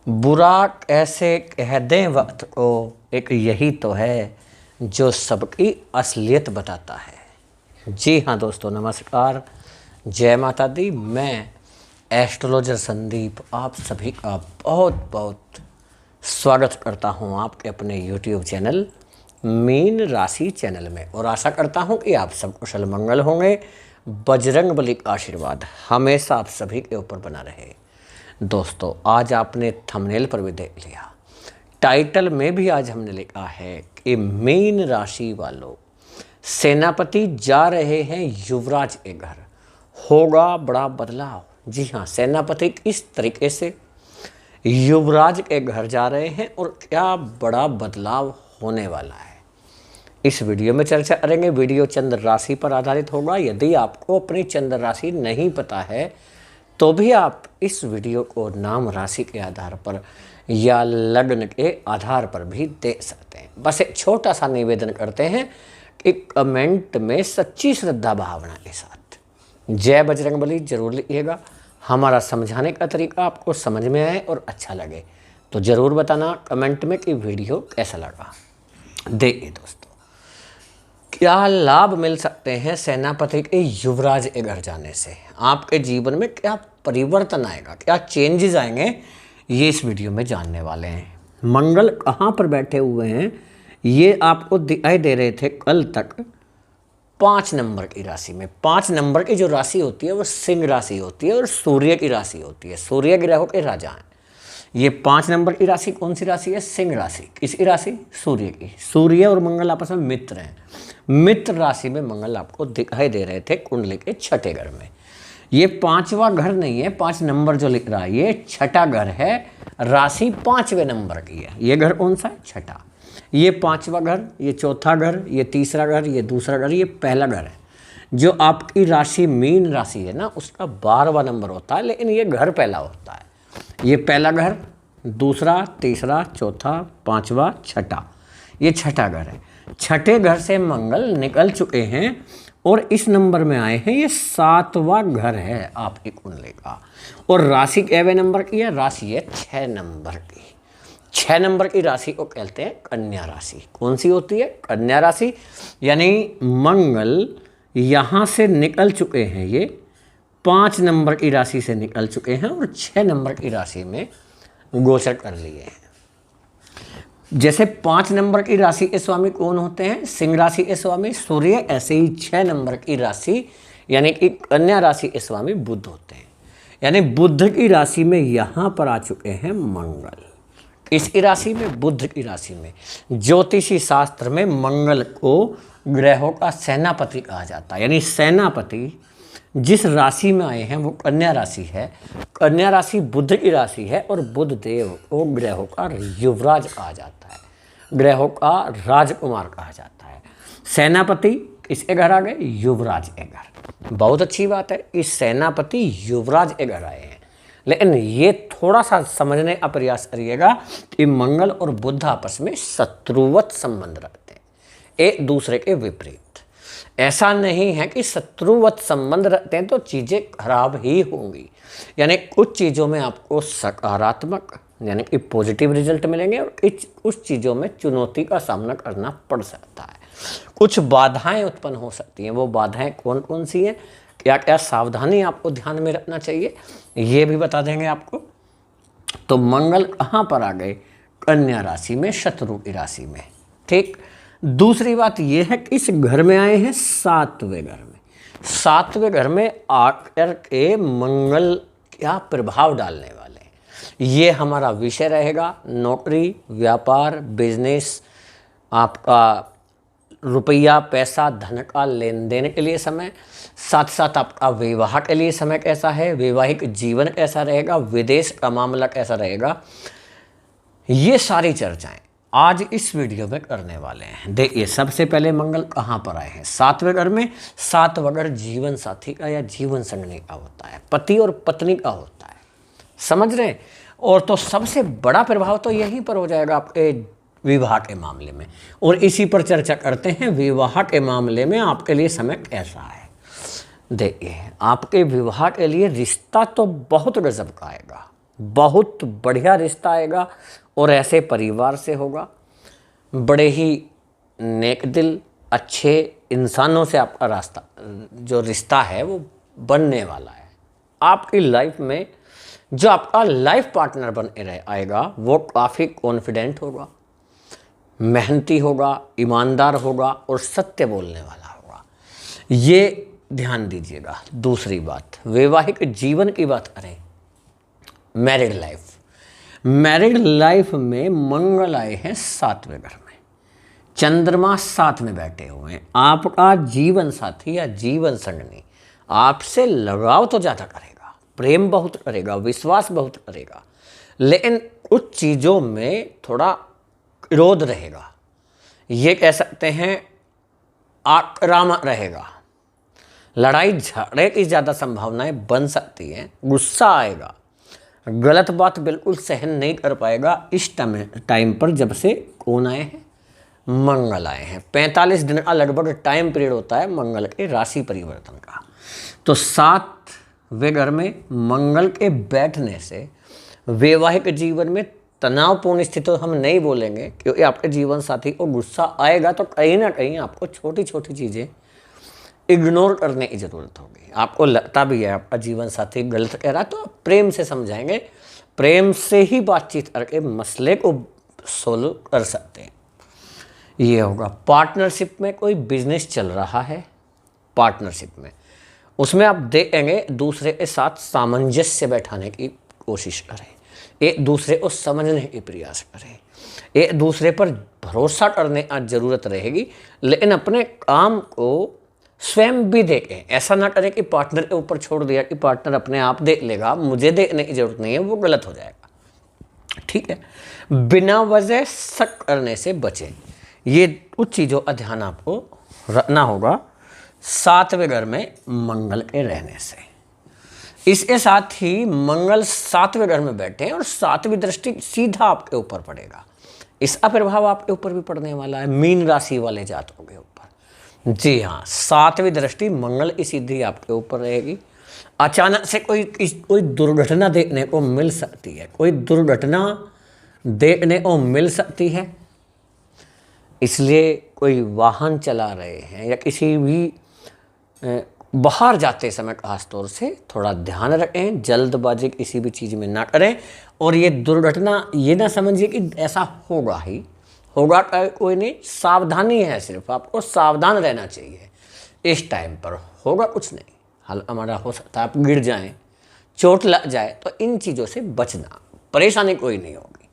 बुरा कैसे कह दें वक्त को, एक यही तो है जो सबकी असलियत बताता है। जी हाँ दोस्तों, नमस्कार, जय माता दी। मैं एस्ट्रोलॉजर संदीप आप सभी का बहुत बहुत स्वागत करता हूँ आपके अपने यूट्यूब चैनल मीन राशि चैनल में, और आशा करता हूँ कि आप सब कुशल मंगल होंगे। बजरंग बली का आशीर्वाद हमेशा आप सभी के ऊपर बना रहे। दोस्तों, आज आपने थंबनेल पर भी देख लिया, टाइटल में भी आज हमने लिखा है कि मीन राशि वालों, सेनापति जा रहे हैं युवराज के घर, होगा बड़ा बदलाव। जी हाँ, सेनापति किस तरीके से युवराज के घर जा रहे हैं और क्या बड़ा बदलाव होने वाला है, इस वीडियो में चर्चा करेंगे। वीडियो चंद्र राशि पर आधारित होगा। यदि आपको अपनी चंद्र राशि नहीं पता है तो भी आप इस वीडियो को नाम राशि के आधार पर या लग्न के आधार पर भी देख सकते हैं। बस एक छोटा सा निवेदन करते हैं कि कमेंट में सच्ची श्रद्धा भावना के साथ जय बजरंग बली जरूर लिखिएगा। हमारा समझाने का तरीका आपको समझ में आए और अच्छा लगे तो ज़रूर बताना कमेंट में कि वीडियो कैसा लगा। देखिए दोस्तों, क्या लाभ मिल सकते हैं सेनापति के युवराज के घर जाने से, आपके जीवन में क्या परिवर्तन आएगा, क्या चेंजेस आएंगे, ये इस वीडियो में जानने वाले हैं। मंगल कहाँ पर बैठे हुए हैं ये आपको दिखाई दे रहे थे कल तक 5 नंबर की राशि में। 5 नंबर की जो राशि होती है वो सिंह राशि होती है और सूर्य की राशि होती है। सूर्य ग्रहों के राजा हैं। ये 5 नंबर की राशि कौन सी राशि है? सिंह राशि। किसकी राशि? सूर्य की। सूर्य और मंगल आपस में मित्र हैं। मित्र राशि में मंगल आपको दिखाई दे रहे थे कुंडली के छठे घर में। ये 5वां घर नहीं है, 5 नंबर जो लिख रहा है ये छठा घर है। राशि 5वें नंबर की है। ये घर कौन सा है? छठा। ये 5वां घर, ये चौथा घर, ये तीसरा घर, ये दूसरा घर, ये पहला घर है। जो आपकी राशि मीन राशि है ना, उसका 12वां नंबर होता है, लेकिन ये घर पहला होता है। ये पहला घर, दूसरा, तीसरा, चौथा, 5वां, छठा, ये छठा घर है। छठे घर से मंगल निकल चुके हैं और इस नंबर में आए हैं। ये 7वां घर है आपकी कुंडली का। और राशि कैवे नंबर की है? राशि है 6 नंबर की। 6 नंबर की राशि को कहते हैं कन्या राशि। कौन सी होती है? कन्या राशि। यानी मंगल यहाँ से निकल चुके हैं, ये 5 नंबर की राशि से निकल चुके हैं और 6 नंबर की राशि में गोचर कर लिए हैं। जैसे 5 नंबर की राशि के स्वामी कौन होते हैं? सिंह राशि के स्वामी सूर्य। ऐसे ही 6 नंबर की राशि यानी कि कन्या राशि के स्वामी बुध होते हैं। यानी बुध की राशि में यहाँ पर आ चुके हैं मंगल। इसकी राशि में, बुध की राशि में। ज्योतिषी शास्त्र में मंगल को ग्रहों का सेनापति कहा जाता है। यानी सेनापति जिस राशि में आए हैं वो कन्या राशि है। कन्या राशि बुध की राशि है और बुध देव को ग्रहों का युवराज कहा जाता है, ग्रहों का राजकुमार कहा जाता है। सेनापति किसके घर आ गए? युवराज के घर। बहुत अच्छी बात है, इस सेनापति युवराज के घर आए हैं। लेकिन ये थोड़ा सा समझने का प्रयास करिएगा कि मंगल और बुध आपस में शत्रुवत संबंध रखते हैं, एक दूसरे के विपरीत। ऐसा नहीं है कि शत्रुवत संबंध रखते हैं तो चीज़ें खराब ही होंगी। यानी कुछ चीज़ों में आपको सकारात्मक यानी कि पॉजिटिव रिजल्ट मिलेंगे और कुछ चीज़ों में चुनौती का सामना करना पड़ सकता है। कुछ बाधाएं उत्पन्न हो सकती हैं। वो बाधाएं कौन कौन सी हैं, क्या क्या सावधानी आपको ध्यान में रखना चाहिए, ये भी बता देंगे आपको। तो मंगल कहाँ पर आ गए? कन्या राशि में, शत्रु की राशि में। ठीक। दूसरी बात यह है कि इस घर में आए हैं 7वें घर में। 7वें घर में आकर के मंगल क्या प्रभाव डालने वाले हैं, ये हमारा विषय रहेगा। नौकरी, व्यापार, बिजनेस, आपका रुपया, पैसा, धन का लेन देन के लिए समय, साथ साथ आपका विवाह के लिए समय कैसा है, वैवाहिक जीवन कैसा रहेगा, विदेश का मामला कैसा रहेगा, ये सारी चर्चाएं आज इस वीडियो में करने वाले हैं। देखिए, सबसे पहले मंगल कहाँ पर आए हैं? 7वें घर में। 7वां घर जीवन साथी का या जीवन संगनी का होता है, पति और पत्नी का होता है। समझ रहे हैं? और तो सबसे बड़ा प्रभाव तो यहीं पर हो जाएगा आपके विवाह के मामले में। और इसी पर चर्चा करते हैं, विवाह के मामले में आपके लिए समय कैसा है। देखिए, आपके विवाह के लिए रिश्ता तो बहुत गजब का आएगा, बहुत बढ़िया रिश्ता आएगा और ऐसे परिवार से होगा। बड़े ही नेक दिल अच्छे इंसानों से आपका रास्ता जो रिश्ता है वो बनने वाला है। आपकी लाइफ में जो आपका लाइफ पार्टनर बन आएगा वो काफ़ी कॉन्फिडेंट होगा, मेहनती होगा, ईमानदार होगा और सत्य बोलने वाला होगा। ये ध्यान दीजिएगा। दूसरी बात, वैवाहिक जीवन की बात करें, मैरिड लाइफ में मंगल आए हैं 7वें घर में, चंद्रमा 7 में बैठे हुए हैं। आपका जीवन साथी या जीवन संगनी आपसे लगाव तो ज़्यादा करेगा, प्रेम बहुत करेगा, विश्वास बहुत करेगा, लेकिन कुछ चीज़ों में थोड़ा विरोध रहेगा। ये कह सकते हैं आक्रामक रहेगा, लड़ाई झगड़े की ज़्यादा संभावनाएं बन सकती हैं, गुस्सा आएगा, गलत बात बिल्कुल सहन नहीं कर पाएगा इस टाइम पर जब से कौन आए हैं, मंगल आए हैं। 45 दिन का लगभग टाइम पीरियड होता है मंगल के राशि परिवर्तन का। तो 7वें घर में मंगल के बैठने से वैवाहिक जीवन में तनावपूर्ण स्थिति तो हम नहीं बोलेंगे, क्योंकि आपके जीवन साथी को गुस्सा आएगा तो कहीं ना कहीं आपको छोटी छोटी चीज़ें इग्नोर करने की ज़रूरत होगी। आपको लगता भी है आपका जीवन साथी गलत कह रहा है तो आप प्रेम से समझाएंगे, प्रेम से ही बातचीत करके मसले को सोल्व कर सकते हैं। ये होगा। पार्टनरशिप में कोई बिजनेस चल रहा है, पार्टनरशिप में उसमें आप देखेंगे दूसरे के साथ सामंजस्य बैठाने की कोशिश करें, एक दूसरे को समझने की प्रयास करें, एक दूसरे पर भरोसा करने की ज़रूरत रहेगी, लेकिन अपने काम को स्वयं भी देखें। ऐसा ना करें कि पार्टनर के ऊपर छोड़ दिया कि पार्टनर अपने आप देख लेगा, मुझे देखने की जरूरत नहीं है, वो गलत हो जाएगा। ठीक है, बिना वजह शक करने से बचें। ये कुछ चीज़ों का ध्यान आपको रखना होगा 7वें घर में मंगल के रहने से। इसके साथ ही मंगल 7वें घर में बैठे हैं और 7वीं दृष्टि सीधा आपके ऊपर पड़ेगा। इसका प्रभाव आपके ऊपर भी पड़ने वाला है, मीन राशि वाले जातकों के ऊपर। जी हाँ, 7वीं दृष्टि मंगल की सीधी आपके ऊपर रहेगी। अचानक से कोई दुर्घटना देखने को मिल सकती है, कोई दुर्घटना देखने को मिल सकती है। इसलिए कोई वाहन चला रहे हैं या किसी भी बाहर जाते समय खास तौर से थोड़ा ध्यान रखें, जल्दबाजी किसी भी चीज़ में ना करें। और ये दुर्घटना ये ना समझिए कि ऐसा होगा ही होगा, कोई नहीं, सावधानी है, सिर्फ आपको सावधान रहना चाहिए। इस टाइम पर होगा कुछ नहीं, हाल हमारा हो सकता है आप गिर जाएं, चोट लग जाए, तो इन चीज़ों से बचना, परेशानी कोई नहीं होगी।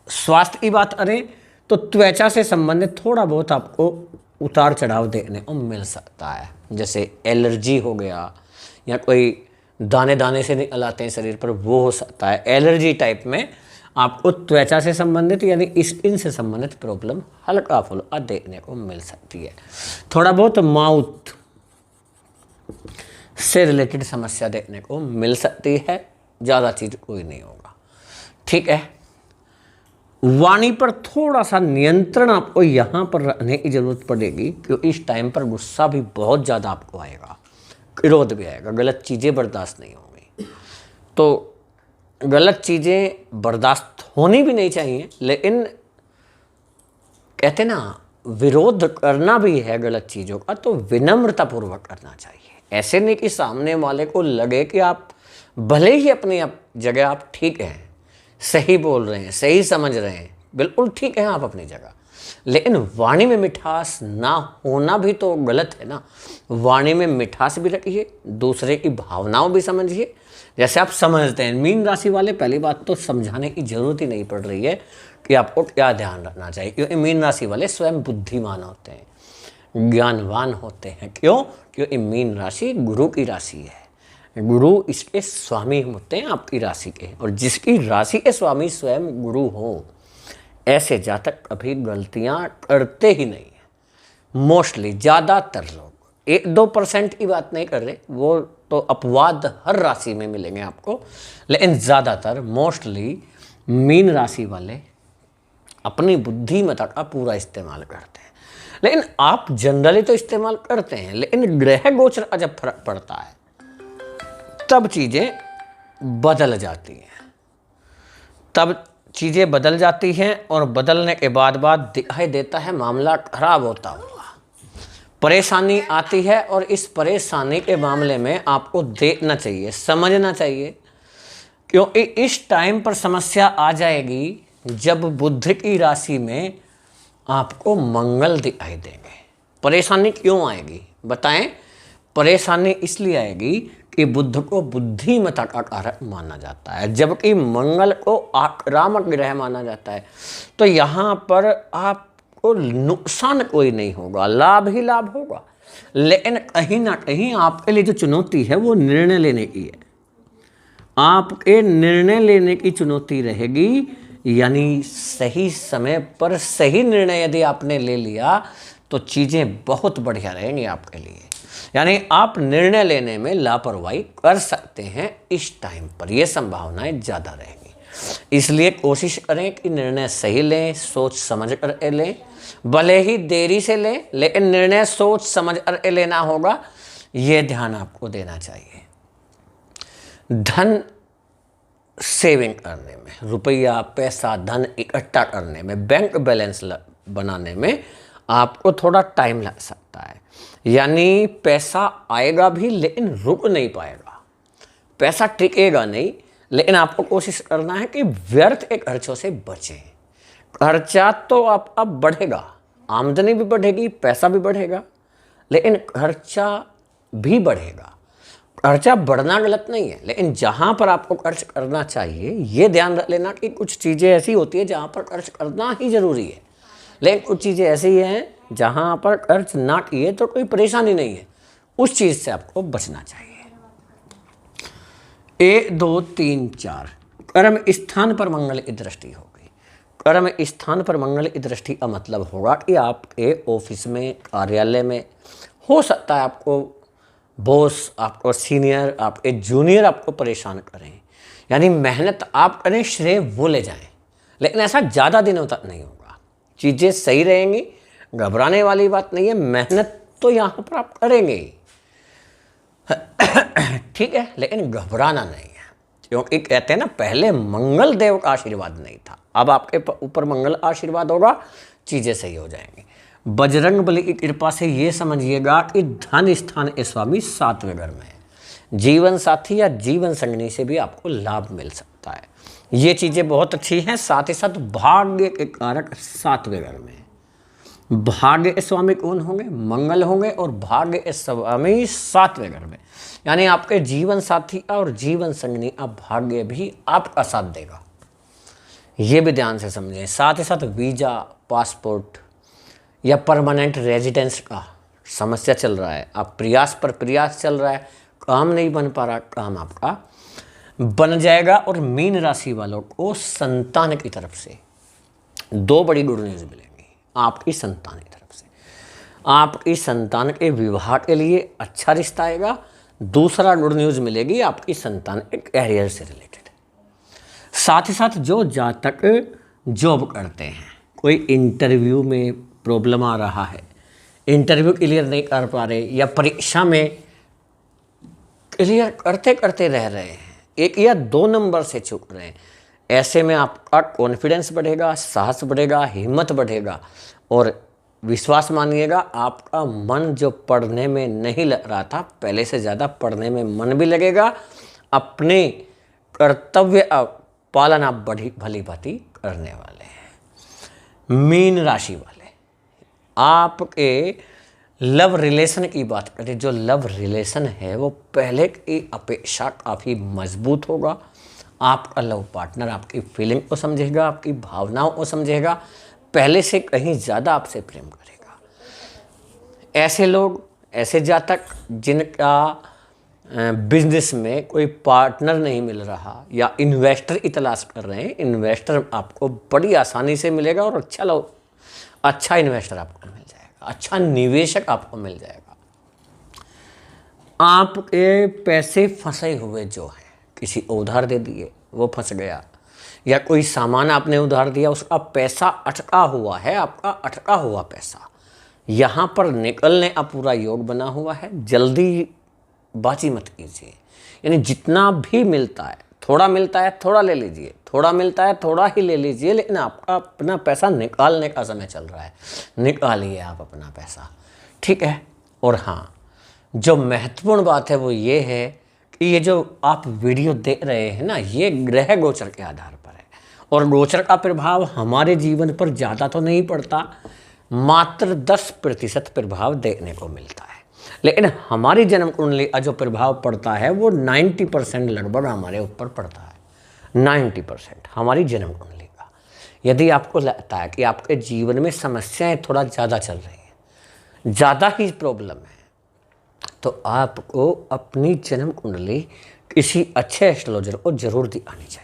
स्वास्थ्य की बात करें तो त्वचा से संबंधित थोड़ा बहुत आपको उतार चढ़ाव देखने को मिल सकता है, जैसे एलर्जी हो गया या कोई दाने दाने से निकल आते हैं शरीर पर, वो हो सकता है। एलर्जी टाइप में आपको त्वचा से संबंधित यानी स्किन से संबंधित प्रॉब्लम हल्का फुल्का देखने को मिल सकती है। थोड़ा बहुत माउथ से रिलेटेड समस्या देखने को मिल सकती है, ज़्यादा चीज़ कोई नहीं होगा। ठीक है, वाणी पर थोड़ा सा नियंत्रण आपको यहाँ पर रखने की ज़रूरत पड़ेगी, क्योंकि इस टाइम पर गुस्सा भी बहुत ज़्यादा आपको आएगा, क्रोध भी आएगा, गलत चीज़ें बर्दाश्त नहीं होंगी। तो गलत चीज़ें बर्दाश्त होनी भी नहीं चाहिए, लेकिन कहते ना विरोध करना भी है गलत चीज़ों का तो विनम्रतापूर्वक करना चाहिए। ऐसे नहीं कि सामने वाले को लगे कि आप भले ही अपनी जगह आप ठीक हैं, सही बोल रहे हैं, सही समझ रहे हैं, बिल्कुल ठीक है आप अपनी जगह, लेकिन वाणी में मिठास ना होना भी तो गलत है ना। वाणी में मिठास भी रखिए, दूसरे की भावनाओं भी समझिए। जैसे आप समझते हैं, मीन राशि वाले, पहली बात तो समझाने की जरूरत ही नहीं पड़ रही है कि आपको क्या ध्यान रखना चाहिए, क्योंकि मीन राशि वाले स्वयं बुद्धिमान होते हैं, ज्ञानवान होते हैं। क्यों? क्योंकि मीन राशि गुरु की राशि है, गुरु इसके स्वामी होते हैं आपकी राशि के, और जिसकी राशि के स्वामी स्वयं गुरु हो, ऐसे जातक कभी गलतियां करते ही नहीं है। मोस्टली ज़्यादातर लोग, 1-2% की बात नहीं कर रहे, वो तो अपवाद हर राशि में मिलेंगे आपको, लेकिन ज़्यादातर मोस्टली मीन राशि वाले अपनी बुद्धिमत्ता का पूरा इस्तेमाल करते हैं। लेकिन आप जनरली तो इस्तेमाल करते हैं, लेकिन ग्रह गोचर का जब फर्क पड़ता है तब चीज़ें बदल जाती हैं, तब चीज़ें बदल जाती हैं और बदलने के बाद दिखाई देता है मामला खराब होता हुआ, परेशानी आती है। और इस परेशानी के मामले में आपको देखना चाहिए, समझना चाहिए, क्योंकि इस टाइम पर समस्या आ जाएगी जब बुध की राशि में आपको मंगल दिखाई देंगे। परेशानी क्यों आएगी बताएं? परेशानी इसलिए आएगी कि बुध को बुद्धिमत्ता का कारक माना जाता है, जबकि मंगल को आक्रामक ग्रह माना जाता है। तो यहाँ पर आपको नुकसान कोई नहीं होगा, लाभ ही लाभ होगा। लेकिन कहीं ना कहीं आपके लिए जो चुनौती है वो निर्णय लेने की है। आपके निर्णय लेने की चुनौती रहेगी, यानी सही समय पर सही निर्णय यदि आपने ले लिया तो चीज़ें बहुत बढ़िया रहेंगी आपके लिए। यानी आप निर्णय लेने में लापरवाही कर सकते हैं इस टाइम पर, यह संभावनाएं ज़्यादा रहेंगी। इसलिए कोशिश करें कि निर्णय सही लें, सोच समझ कर लें, भले ही देरी से लें, लेकिन निर्णय सोच समझ कर लेना होगा, ये ध्यान आपको देना चाहिए। धन सेविंग करने में, रुपया पैसा धन इकट्ठा करने में, बैंक बैलेंस बनाने में आपको थोड़ा टाइम लग सकता है। यानी पैसा आएगा भी लेकिन रुक नहीं पाएगा, पैसा टिकेगा नहीं। लेकिन आपको कोशिश करना है कि व्यर्थ के खर्चों से बचें। खर्चा तो आप अब बढ़ेगा, आमदनी भी बढ़ेगी, पैसा भी बढ़ेगा, लेकिन खर्चा भी बढ़ेगा। खर्चा बढ़ना गलत नहीं है, लेकिन जहाँ पर आपको खर्च करना चाहिए ये ध्यान रख लेना कि कुछ चीज़ें ऐसी होती है जहाँ पर खर्च करना ही जरूरी है, लेकिन कुछ चीज़ें ऐसी हैं जहाँ पर खर्च ना किए तो कोई परेशानी नहीं है, उस चीज़ से आपको बचना चाहिए। 1 2 3 4 कर्म स्थान पर मंगल की दृष्टि होगी। कर्म स्थान पर मंगल की दृष्टि का मतलब होगा कि आपके ऑफिस में, कार्यालय में हो सकता है आपको बॉस, आपको सीनियर, आपके जूनियर आपको परेशान करें, यानी मेहनत आप करें, श्रेय वो ले जाएं, लेकिन ऐसा ज़्यादा दिनों तक नहीं होगा। चीज़ें सही रहेंगी, घबराने वाली बात नहीं है, मेहनत तो यहाँ पर आप करेंगे ही, ठीक है, लेकिन घबराना नहीं है। क्योंकि कहते हैं ना, पहले मंगल देव का आशीर्वाद नहीं था, अब आपके ऊपर मंगल आशीर्वाद होगा, चीज़ें सही हो जाएंगी। बजरंग बली की कृपा से ये समझिएगा कि धन स्थान के स्वामी 7वें घर में है। जीवन साथी या जीवन संगनी से भी आपको लाभ मिल सकता है, ये चीज़ें बहुत अच्छी हैं। साथ ही साथ भाग्य के कारक 7वें घर में है। भाग्य के स्वामी कौन होंगे? मंगल होंगे, और भाग्य के स्वामी 7वें घर में, यानी आपके जीवन साथी और जीवन संगनी का भाग्य भी आपका साथ देगा, ये भी ध्यान से समझें। साथ ही साथ वीज़ा, पासपोर्ट या परमानेंट रेजिडेंस का समस्या चल रहा है, आप प्रयास पर प्रयास चल रहा है, काम नहीं बन पा रहा, काम आपका बन जाएगा। और मीन राशि वालों को संतान की तरफ से 2 बड़ी गुड न्यूज़ मिलेंगी आपकी संतान की तरफ से। आपकी संतान के विवाह के लिए अच्छा रिश्ता आएगा। दूसरा गुड न्यूज़ मिलेगी आपकी संतान के कैरियर से रिलेटेड। साथ ही साथ जो जातक जॉब करते हैं, कोई इंटरव्यू में प्रॉब्लम आ रहा है, इंटरव्यू क्लियर नहीं कर पा रहे, या परीक्षा में क्लियर करते करते रह रहे हैं, 1 या 2 नंबर से चूक रहे हैं, ऐसे में आपका कॉन्फिडेंस बढ़ेगा, साहस बढ़ेगा, हिम्मत बढ़ेगा, और विश्वास मानिएगा आपका मन जो पढ़ने में नहीं लग रहा था, पहले से ज़्यादा पढ़ने में मन भी लगेगा। अपने कर्तव्य पालन आप भली भांति करने वाले हैं। मीन राशि वाले, आपके लव रिलेशन की बात करें, जो लव रिलेशन है वो पहले की अपेक्षा काफ़ी मजबूत होगा। आपका लव पार्टनर आपकी फीलिंग को समझेगा, आपकी भावनाओं को समझेगा, पहले से कहीं ज़्यादा आपसे प्रेम करेगा। ऐसे लोग, ऐसे जातक जिनका बिजनेस में कोई पार्टनर नहीं मिल रहा या इन्वेस्टर की तलाश कर रहे हैं, इन्वेस्टर आपको बड़ी आसानी से मिलेगा, और अच्छा इन्वेस्टर आपको मिल जाएगा, अच्छा निवेशक आपको मिल जाएगा। आपके पैसे फंसे हुए जो हैं, किसी को उधार दे दिए वो फंस गया, या कोई सामान आपने उधार दिया उसका पैसा अटका हुआ है, आपका अटका हुआ पैसा यहाँ पर निकलने का पूरा योग बना हुआ है। जल्दी बाजी मत कीजिए, यानी जितना भी मिलता है, थोड़ा मिलता है थोड़ा ले लीजिए, थोड़ा मिलता है थोड़ा ही ले लीजिए, लेकिन आपका अपना पैसा निकालने का समय चल रहा है, निकालिए आप अपना पैसा, ठीक है। और हाँ, जो महत्वपूर्ण बात है वो ये है कि ये जो आप वीडियो देख रहे हैं ना, ये ग्रह गोचर के आधार पर है, और गोचर का प्रभाव हमारे जीवन पर ज़्यादा तो नहीं पड़ता, मात्र 10% प्रभाव देखने को मिलता है, लेकिन हमारी जन्म कुंडली का जो प्रभाव पड़ता है वो 90% लगभग हमारे ऊपर पड़ता है। 90% हमारी जन्म कुंडली का। यदि आपको लगता है कि आपके जीवन में समस्याएं थोड़ा ज़्यादा चल रही हैं, ज़्यादा ही प्रॉब्लम है, तो आपको अपनी जन्म कुंडली किसी अच्छे एस्ट्रोलॉजर को जरूर दिखानी चाहिए।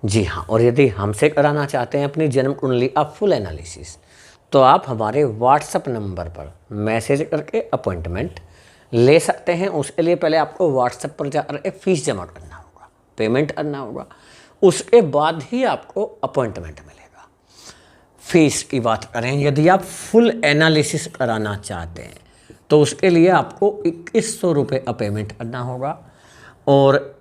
जी हाँ, और यदि हमसे कराना चाहते हैं अपनी जन्म कुंडली का फुल एनालिसिस, तो आप हमारे व्हाट्सएप नंबर पर मैसेज करके अपॉइंटमेंट ले सकते हैं। उसके लिए पहले आपको व्हाट्सएप पर जाकर फीस जमा करना होगा, पेमेंट करना होगा, उसके बाद ही आपको अपॉइंटमेंट मिलेगा। फीस की बात करें, यदि आप फुल एनालिसिस कराना चाहते हैं तो उसके लिए आपको 2100 रुपये का पेमेंट करना होगा, और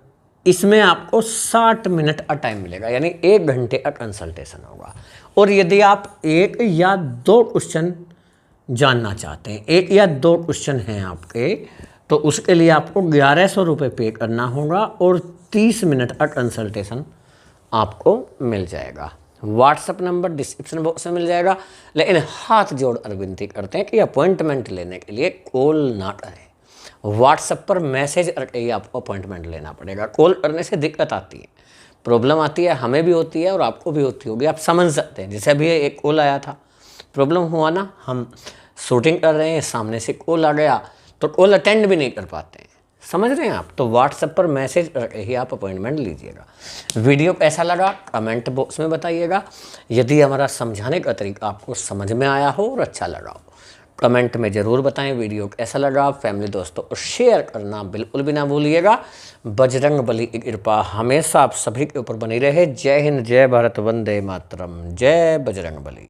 इसमें आपको 60 मिनट का टाइम मिलेगा, यानी 1 घंटे का कंसल्टेशन होगा। और यदि आप 1 या 2 क्वेश्चन जानना चाहते हैं, 1 या 2 क्वेश्चन हैं आपके, तो उसके लिए आपको 1100 रुपये पे करना होगा, और 30 मिनट का कंसल्टेशन आपको मिल जाएगा। व्हाट्सएप नंबर डिस्क्रिप्शन बॉक्स में मिल जाएगा, लेकिन हाथ जोड़ कर विनती करते हैं कि अपॉइंटमेंट लेने के लिए कॉल ना करें, व्हाट्सएप पर मैसेज करके ही आपको अपॉइंटमेंट लेना पड़ेगा। कॉल करने से दिक्कत आती है, प्रॉब्लम आती है, हमें भी होती है और आपको भी होती होगी, आप समझ सकते हैं। जैसे अभी एक कॉल आया था, प्रॉब्लम हुआ ना, हम शूटिंग कर रहे हैं, सामने से कॉल आ गया तो कॉल अटेंड भी नहीं कर पाते हैं, समझ रहे हैं आप। तो व्हाट्सएप पर मैसेज करके ही आप अपॉइंटमेंट लीजिएगा। वीडियो कैसा लगा कमेंट बॉक्स में बताइएगा। यदि हमारा समझाने का तरीका आपको समझ में आया हो और अच्छा लगा हो, कमेंट में ज़रूर बताएं वीडियो कैसा लगा। फैमिली दोस्तों को शेयर करना बिल्कुल भी ना भूलिएगा। बजरंग बली की कृपा हमेशा आप सभी के ऊपर बनी रहे। जय हिंद, जय भारत, वंदे मातरम, जय बजरंग बली।